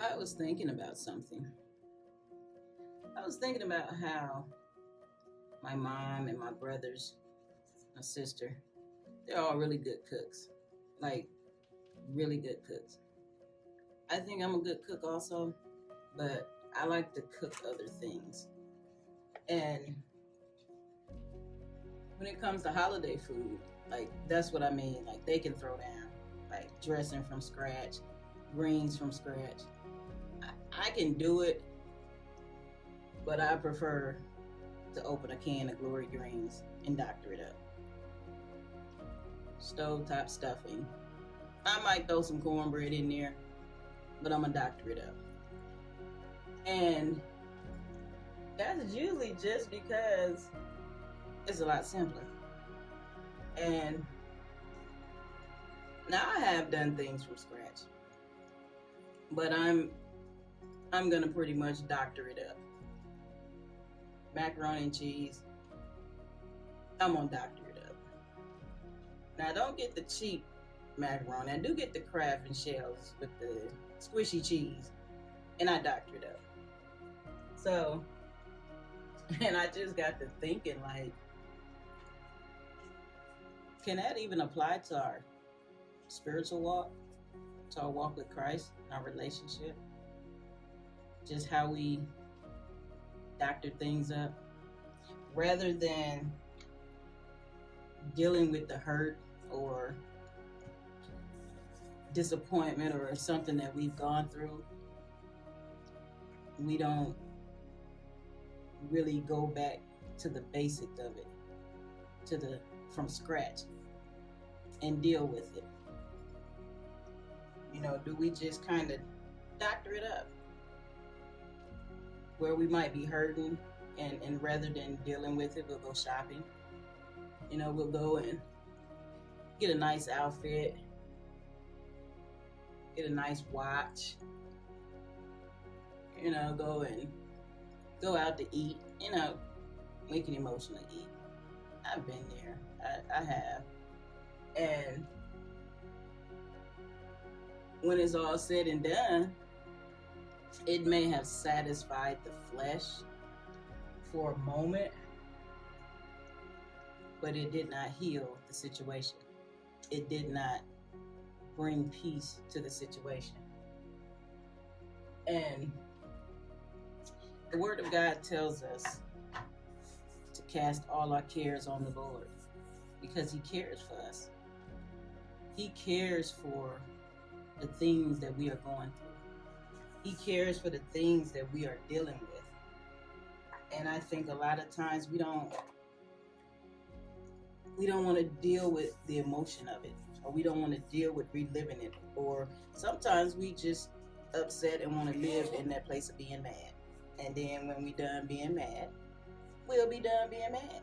I was thinking about something. I was thinking about how my mom and my brothers, my sister, they're all really good cooks. Like, really good cooks. I think I'm a good cook also, but I like to cook other things. And when it comes to holiday food, like, that's what I mean. Like, they can throw down, like, dressing from scratch, greens from scratch. I can do it, but I prefer to open a can of glory greens and doctor it up. Stovetop stuffing. I might throw some cornbread in there, but I'm gonna doctor it up. And that's usually just because it's a lot simpler. And now I have done things from scratch, but I'm gonna pretty much doctor it up. Macaroni and cheese, I'm gonna doctor it up. Now don't get the cheap macaroni. I do get the Kraft and shells with the squishy cheese, and I doctor it up. So, and I just got to thinking, like, can that even apply to our spiritual walk, to our walk with Christ, our relationship? Just how we doctor things up, rather than dealing with the hurt or disappointment or something that we've gone through. We don't really go back to the basic of it, to the from scratch, and deal with it. Do we just kind of doctor it up where we might be hurting, and rather than dealing with it, we'll go shopping. We'll go and get a nice outfit, get a nice watch, go out to eat, make an emotional eat. I've been there. I have. And when it's all said and done, it may have satisfied the flesh for a moment, but it did not heal the situation. It did not bring peace to the situation. And the Word of God tells us to cast all our cares on the Lord because He cares for us. He cares for the things that we are going through. He cares for the things that we are dealing with. And I think a lot of times we don't want to deal with the emotion of it, or we don't want to deal with reliving it, or sometimes we just upset and want to live in that place of being mad. And then when we done being mad, we'll be done being mad.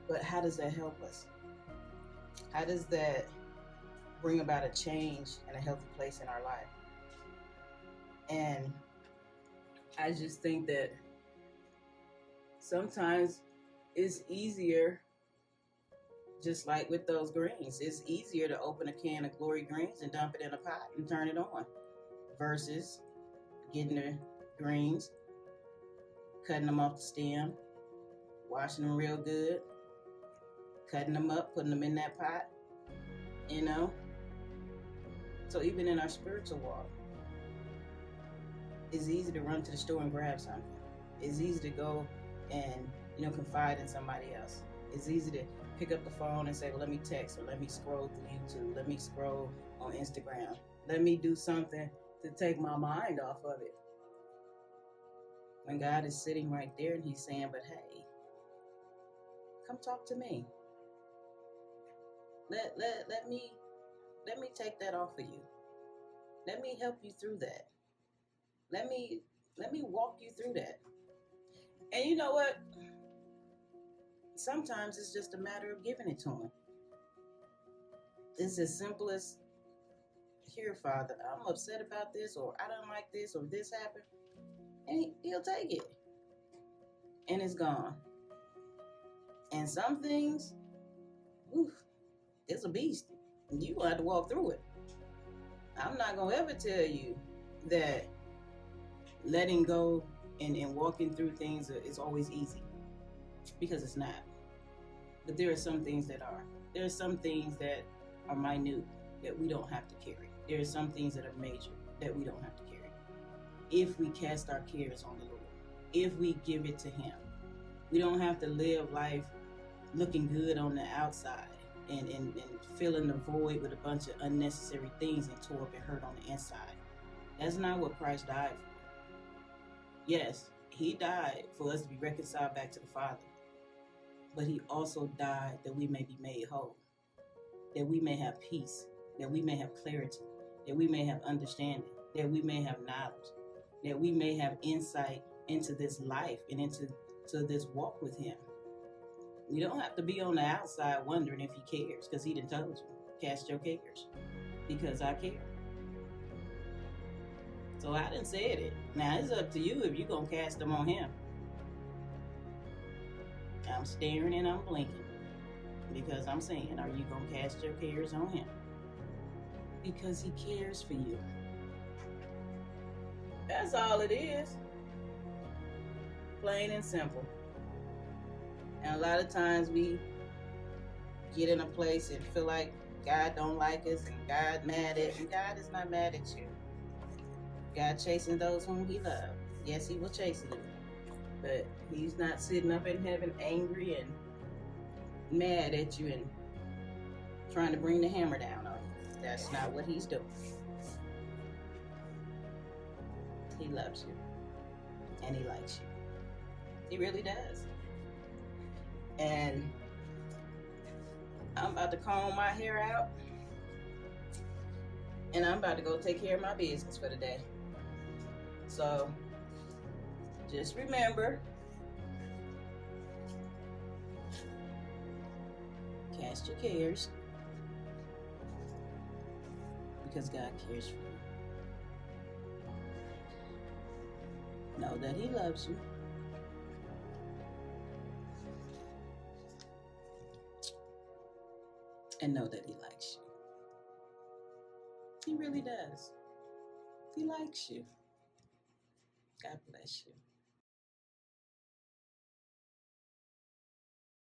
But how does that help us? How does that bring about a change and a healthy place in our life? And I just think that sometimes it's easier, just like with those greens, it's easier to open a can of glory greens and dump it in a pot and turn it on versus getting the greens, cutting them off the stem, washing them real good, cutting them up, putting them in that pot, So even in our spiritual walk, it's easy to run to the store and grab something. It's easy to go and, confide in somebody else. It's easy to pick up the phone and say, well, let me text, or let me scroll through YouTube, let me scroll on Instagram, let me do something to take my mind off of it. When God is sitting right there and He's saying, but hey, come talk to me. Let me take that off of you. Let me help you through that. Let me walk you through that. And you know what? Sometimes it's just a matter of giving it to Him. It's as simple as, here, Father, I'm upset about this, or I don't like this, or this happened. And He'll take it. And it's gone. And some things, it's a beast. You will have to walk through it. I'm not going to ever tell you that letting go and walking through things is always easy, because it's not. But there are some things that are. There are some things that are minute that we don't have to carry. There are some things that are major that we don't have to carry. If we cast our cares on the Lord, if we give it to Him, we don't have to live life looking good on the outside and filling the void with a bunch of unnecessary things and tore up and hurt on the inside. That's not what Christ died for. Yes, He died for us to be reconciled back to the Father, but He also died that we may be made whole, that we may have peace, that we may have clarity, that we may have understanding, that we may have knowledge, that we may have insight into this life and into this walk with Him. We don't have to be on the outside wondering if He cares, because He done told you, cast your cares, because I care. So I done said it. Now it's up to you if you're going to cast them on Him. I'm staring and I'm blinking, because I'm saying, are you going to cast your cares on Him? Because He cares for you. That's all it is. Plain and simple. And a lot of times we get in a place and feel like God don't like us and God mad at us. And God is not mad at you. God chasing those whom He loves. Yes, He will chase you. But He's not sitting up in heaven angry and mad at you and trying to bring the hammer down on you. That's not what He's doing. He loves you. And He likes you. He really does. And I'm about to comb my hair out. And I'm about to go take care of my business for the day. So, just remember, cast your cares, because God cares for you. Know that He loves you. And know that He likes you. He really does. He likes you. God bless you.